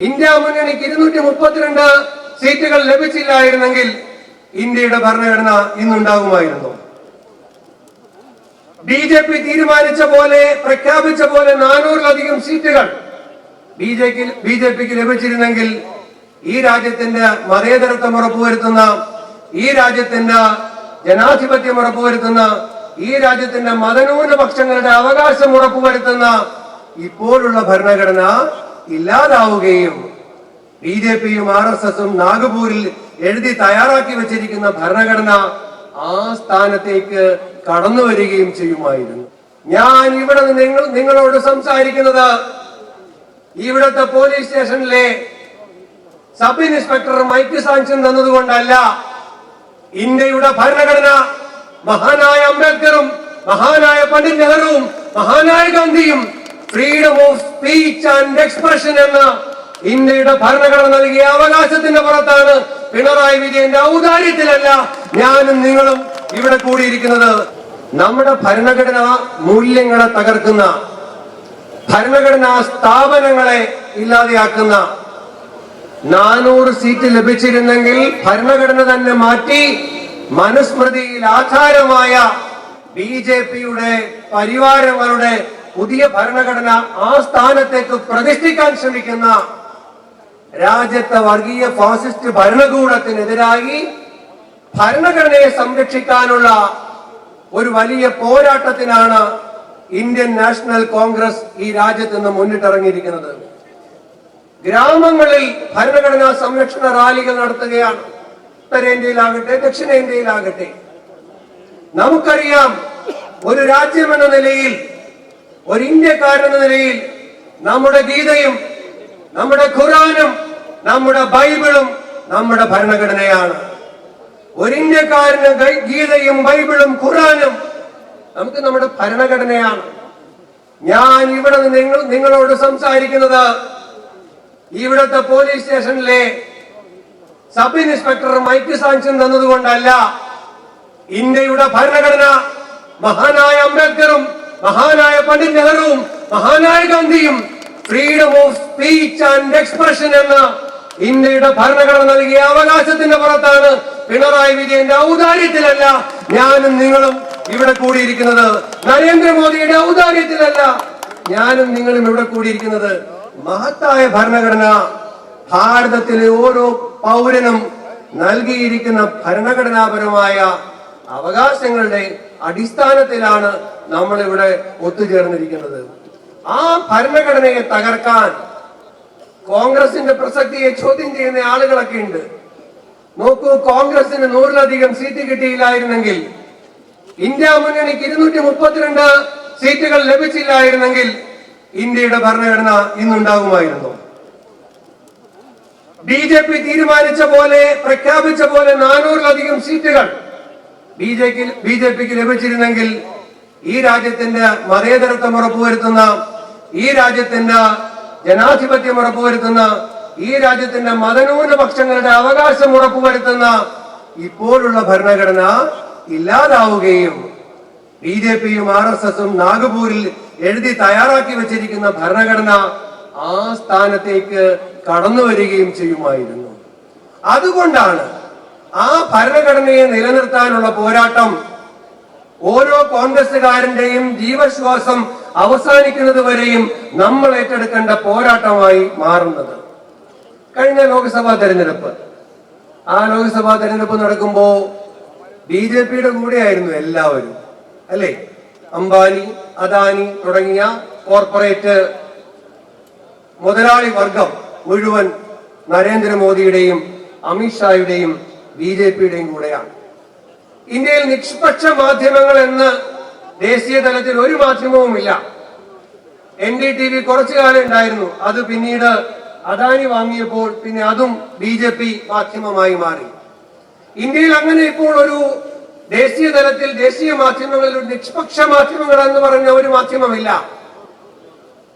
India മുന്നണിക്ക് 232 സീറ്റുകൾ ലഭിച്ചില്ലായിരുന്നെങ്കിൽ ഇന്ത്യയുടെ ഭരണഘടന ഇന്നുണ്ടാകുമായിരുന്നു. BJP തീരുമാനിച്ച പോലെ, പ്രഖ്യാപിച്ച പോലെ 400-ലധികം സീറ്റുകൾ BJPക്ക് ലഭിച്ചിരുന്നെങ്കിൽ ഈ രാജ്യത്തിന്റെ മതേതരത്വം ഉറപ്പുവരുത്തുന്ന, ഈ രാജ്യത്തിന്റെ ജനാധിപത്യം ഉറപ്പുവരുത്തുന്ന, ഈ രാജ്യത്തിന്റെ മതന്യൂനപക്ഷങ്ങളുടെ അവകാശം ഉറപ്പുവരുത്തുന്ന ഇപ്പോഴുള്ള ഭരണഘടന ഇല്ലാതാവുകയും BJPയും RSSും നാഗ്പൂരിൽ എഴുതി തയ്യാറാക്കി വെച്ചിരിക്കുന്ന ഭരണഘടന ആ സ്ഥാനത്തേക്ക് കടന്നു വരികയും ചെയ്യുമായിരുന്നു. ഞാൻ ഇവിടെ നിങ്ങളോട് സംസാരിക്കുന്നത് ഇവിടുത്തെ പോലീസ് സ്റ്റേഷനിലെ സബ് ഇൻസ്പെക്ടർ മൈക്ക് സാങ്ഷൻ തന്നതുകൊണ്ടല്ല. ഇന്ത്യയുടെ ഭരണഘടന മഹാനായ അംബേദ്കറും മഹാനായ പണ്ഡിറ്റ് നെഹ്റുവും മഹാനായ ഗാന്ധിയും freedom of speech and expression എന്ന ഇന്ത്യയുടെ ഭരണഘടന നൽകിയ അവകാശത്തിന്റെ പുറത്താണ്. പിണറായി വിജയന്റെ ഔദാര്യത്തിലല്ല ഞാനും നിങ്ങളും ഇവിടെ കൂടിയിരിക്കുന്നത്. നമ്മുടെ ഭരണഘടനാ മൂല്യങ്ങളെ തകർക്കുന്ന, ഭരണഘടനാ സ്ഥാപനങ്ങളെ ഇല്ലാതെയാക്കുന്ന 400 സീറ്റ് ലഭിച്ചിരുന്നെങ്കിൽ ഭരണഘടന തന്നെ മാറ്റി മനുസ്മൃതിയിൽ ആധാരമായ BJPയുടെ പരിവാരങ്ങളുടെ പുതിയ ഭരണഘടന ആ സ്ഥാനത്തേക്ക് പ്രതിഷ്ഠിക്കാൻ ശ്രമിക്കുന്ന രാജ്യത്തെ വർഗീയ ഫാസിസ്റ്റ് ഭരണകൂടത്തിനെതിരായി ഭരണഘടനയെ സംരക്ഷിക്കാനുള്ള ഒരു വലിയ പോരാട്ടത്തിനാണ് ഇന്ത്യൻ നാഷണൽ കോൺഗ്രസ് ഈ രാജ്യത്ത് നിന്ന് മുന്നിട്ടിറങ്ങിയിരിക്കുന്നത്. ഗ്രാമങ്ങളിൽ ഭരണഘടനാ സംരക്ഷണ റാലികൾ നടത്തുകയാണ്. ഉത്തരേന്ത്യയിലാകട്ടെ ദക്ഷിണേന്ത്യയിലാകട്ടെ. നമുക്കറിയാം, ഒരു രാജ്യമെന്ന നിലയിൽ, ഒരു ഇന്ത്യക്കാരെന്ന നിലയിൽ നമ്മുടെ ഗീതയും നമ്മുടെ ഖുറാനും നമ്മുടെ ബൈബിളും നമ്മുടെ ഭരണഘടനയാണ്. ഒരു ഇന്ത്യക്കാരന് ഗീതയും ബൈബിളും ഖുറാനും നമുക്ക് നമ്മുടെ ഭരണഘടനയാണ്. ഞാൻ ഇവിടെ നിങ്ങളോട് സംസാരിക്കുന്നത് ഇവിടുത്തെ പോലീസ് സ്റ്റേഷനിലെ സബ് ഇൻസ്പെക്ടർ മൈക്ക് സാങ്ഷൻ തന്നതുകൊണ്ടല്ല. ഇന്ത്യയുടെ ഭരണഘടന മഹാനായ അംബേദ്കറും മഹാനായ പണ്ഡിറ്റ് നെഹ്റുവും മഹാനായ ഗാന്ധിയും freedom of speech and expression എന്ന ഇന്ത്യയുടെ ഭരണഘടന നൽകിയ അവകാശത്തിന്റെ പുറത്താണ്. പിണറായി വിജയന്റെ ഔദാര്യത്തിലല്ല ഞാനും നിങ്ങളും ഇവിടെ കൂടിയിരിക്കുന്നത്. നരേന്ദ്രമോദിയുടെ ഔദാര്യത്തിലല്ല ഞാനും നിങ്ങളും ഇവിടെ കൂടിയിരിക്കുന്നത്. മഹത്തായ ഭരണഘടന ഭാരതത്തിലെ ഓരോ പൗരനും നൽകിയിരിക്കുന്ന ഭരണഘടനാപരമായ അവകാശങ്ങളുടെ അടിസ്ഥാനത്തിലാണ് നമ്മൾ ഇവിടെ ഒത്തുചേർന്നിരിക്കുന്നത്. ആ ഭരണഘടനയെ തകർക്കാൻ കോൺഗ്രസിന്റെ പ്രസക്തിയെ ചോദ്യം ചെയ്യുന്ന ആളുകളൊക്കെ ഉണ്ട്. നോക്കൂ, കോൺഗ്രസിന് 100-ലധികം സീറ്റ് കിട്ടിയില്ലായിരുന്നെങ്കിൽ, ഇന്ത്യ മുന്നണിക്ക് 232 സീറ്റുകൾ ലഭിച്ചില്ലായിരുന്നെങ്കിൽ ഇന്ത്യയുടെ ഭരണഘടന ഇന്നുണ്ടാകുമായിരുന്നു. BJP തീരുമാനിച്ച പോലെ, പ്രഖ്യാപിച്ച പോലെ 400-ലധികം സീറ്റുകൾ BJPക്ക് ലഭിച്ചിരുന്നെങ്കിൽ ഈ രാജ്യത്തിന്റെ മതേതരത്വം ഉറപ്പുവരുത്തുന്ന, ഈ രാജ്യത്തിന്റെ ജനാധിപത്യം ഉറപ്പുവരുത്തുന്ന, ഈ രാജ്യത്തിന്റെ മതന്യൂനപക്ഷങ്ങളുടെ അവകാശം ഉറപ്പുവരുത്തുന്ന ഇപ്പോഴുള്ള ഭരണഘടന ഇല്ലാതാവുകയും BJPയും RSSും നാഗ്പൂരിൽ എഴുതി തയ്യാറാക്കി വെച്ചിരിക്കുന്ന ഭരണഘടന ആ സ്ഥാനത്തേക്ക് കടന്നു വരികയും ചെയ്യുമായിരുന്നു. അതുകൊണ്ടാണ് ആ ഭരണഘടനയെ നിലനിർത്താനുള്ള പോരാട്ടം ഓരോ കോൺഗ്രസുകാരന്റെയും ജീവശ്വാസം അവസാനിക്കുന്നത് വരെയും നമ്മൾ ഏറ്റെടുക്കേണ്ട പോരാട്ടമായി മാറുന്നത്. കഴിഞ്ഞ ലോക്സഭാ തെരഞ്ഞെടുപ്പ്, ആ ലോക്സഭാ തെരഞ്ഞെടുപ്പ് നടക്കുമ്പോ BJPയുടെ കൂടെയായിരുന്നു എല്ലാവരും, അല്ലേ? അംബാനി, അദാനി തുടങ്ങിയ കോർപ്പറേറ്റ് മുതലാളി വർഗം മുഴുവൻ നരേന്ദ്രമോദിയുടെയും അമിത്ഷായുടെയും BJPയുടെയും കൂടെയാണ്. ഇന്ത്യയിൽ നിഷ്പക്ഷ മാധ്യമങ്ങൾ എന്ന് ദേശീയ തലത്തിൽ ഒരു മാധ്യമവുമില്ല. NDTV കുറച്ചു കാലം ഉണ്ടായിരുന്നു. അത് പിന്നീട് അദാനി വാങ്ങിയപ്പോൾ പിന്നെ അതും BJP മാധ്യമമായി മാറി. ഇന്ത്യയിൽ അങ്ങനെ ഇപ്പോൾ ഒരു ദേശീയ തലത്തിൽ, ദേശീയ മാധ്യമങ്ങളിൽ ഒരു നിഷ്പക്ഷ മാധ്യമങ്ങൾ എന്ന് പറഞ്ഞ ഒരു മാധ്യമമില്ല.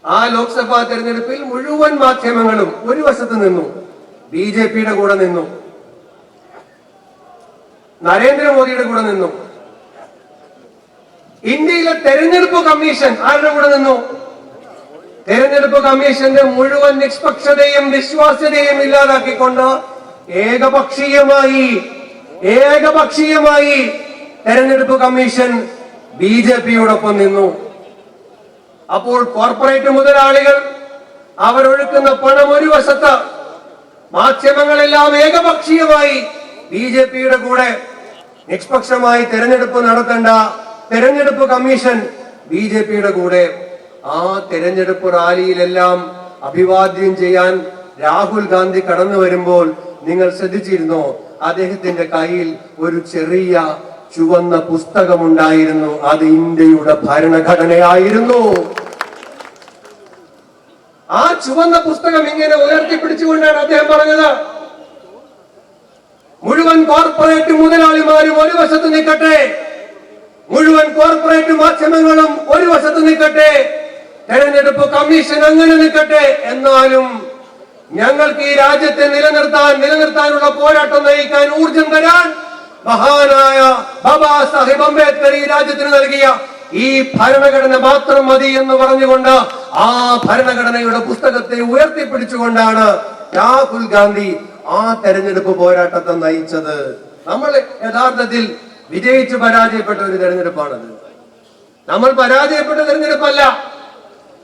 ആ ലോക്സഭാ തെരഞ്ഞെടുപ്പിൽ മുഴുവൻ മാധ്യമങ്ങളും ഒരു വശത്ത് നിന്നു, BJPയുടെ കൂടെ നിന്നു, നരേന്ദ്രമോദിയുടെ കൂടെ നിന്നു. ഇന്ത്യയിലെ തെരഞ്ഞെടുപ്പ് കമ്മീഷൻ ആരുടെ കൂടെ നിന്നു? തെരഞ്ഞെടുപ്പ് കമ്മീഷന്റെ മുഴുവൻ നിഷ്പക്ഷതയും വിശ്വാസ്യതയും ഇല്ലാതാക്കിക്കൊണ്ട് ഏകപക്ഷീയമായി തെരഞ്ഞെടുപ്പ് കമ്മീഷൻ ബിജെപിയോടൊപ്പം നിന്നു. അപ്പോൾ കോർപ്പറേറ്റ് മുതലാളികൾ അവരൊഴുക്കുന്ന പണം ഒരു വശത്ത്, മാധ്യമങ്ങളെല്ലാം ഏകപക്ഷീയമായി ബിജെപിയുടെ കൂടെ, നിഷ്പക്ഷമായി തെരഞ്ഞെടുപ്പ് നടത്തേണ്ട തെരഞ്ഞെടുപ്പ് കമ്മീഷൻ ബിജെപിയുടെ കൂടെ. ആ തെരഞ്ഞെടുപ്പ് റാലിയിലെല്ലാം അഭിവാദ്യം ചെയ്യാൻ രാഹുൽ ഗാന്ധി കടന്നു വരുമ്പോൾ നിങ്ങൾ ശ്രദ്ധിച്ചിരുന്നോ? അദ്ദേഹത്തിന്റെ കയ്യിൽ ഒരു ചെറിയ ചുവന്ന പുസ്തകമുണ്ടായിരുന്നു. അത് ഇന്ത്യയുടെ ഭരണഘടനയായിരുന്നു. ആ ചുവന്ന പുസ്തകം ഇങ്ങനെ ഉയർത്തിപ്പിടിച്ചുകൊണ്ടാണ് അദ്ദേഹം പറഞ്ഞത്, മുഴുവൻ കോർപ്പറേറ്റ് മുതലാളിമാരും ഒരു വശത്ത് നിൽക്കട്ടെ, മുഴുവൻ കോർപ്പറേറ്റ് മാധ്യമങ്ങളും ഒരു വശത്ത് നിൽക്കട്ടെ, തെരഞ്ഞെടുപ്പ് കമ്മീഷൻ അങ്ങനെ നിൽക്കട്ടെ, എന്നാലും ഞങ്ങൾക്ക് ഈ രാജ്യത്തെ നിലനിർത്താനുള്ള പോരാട്ടം നയിക്കാൻ ഊർജം തരാൻ മഹാനായ ബാബാ സാഹിബ് അംബേദ്കർ ഈ രാജ്യത്തിന് നൽകിയ ഈ ഭരണഘടന മാത്രം മതി എന്ന് പറഞ്ഞുകൊണ്ട് ആ ഭരണഘടനയുടെ പുസ്തകത്തെ ഉയർത്തിപ്പിടിച്ചുകൊണ്ടാണ് രാഹുൽ ഗാന്ധി ആ തെരഞ്ഞെടുപ്പ് പോരാട്ടത്തെ നയിച്ചത്. നമ്മൾ യഥാർത്ഥത്തിൽ വിജയിച്ച് പരാജയപ്പെട്ട ഒരു തെരഞ്ഞെടുപ്പാണത്. നമ്മൾ പരാജയപ്പെട്ട തെരഞ്ഞെടുപ്പല്ല.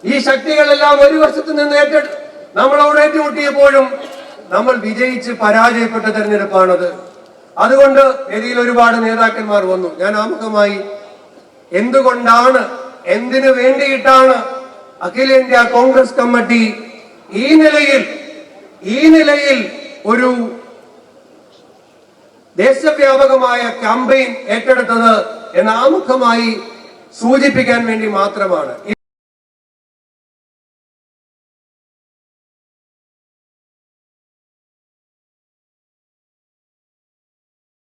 ഈ ശക്തികളെല്ലാം ഒരു വശത്ത് നിന്ന് നമ്മളോട് ഏറ്റുമുട്ടിയപ്പോഴും നമ്മൾ വിജയിച്ച് പരാജയപ്പെട്ട തെരഞ്ഞെടുപ്പാണത്. അതുകൊണ്ട് വേദിയിൽ ഒരുപാട് നേതാക്കന്മാർ വന്നു. ഞാൻ ആമുഖമായി എന്തുകൊണ്ടാണ്, എന്തിനു വേണ്ടിയിട്ടാണ് അഖിലേന്ത്യാ കോൺഗ്രസ് കമ്മിറ്റി ഈ നിലയിൽ ഒരു ദേശവ്യാപകമായ ക്യാമ്പയിൻ ഏറ്റെടുത്തത് എന്ന് ആമുഖമായി സൂചിപ്പിക്കാൻ വേണ്ടി മാത്രമാണ്.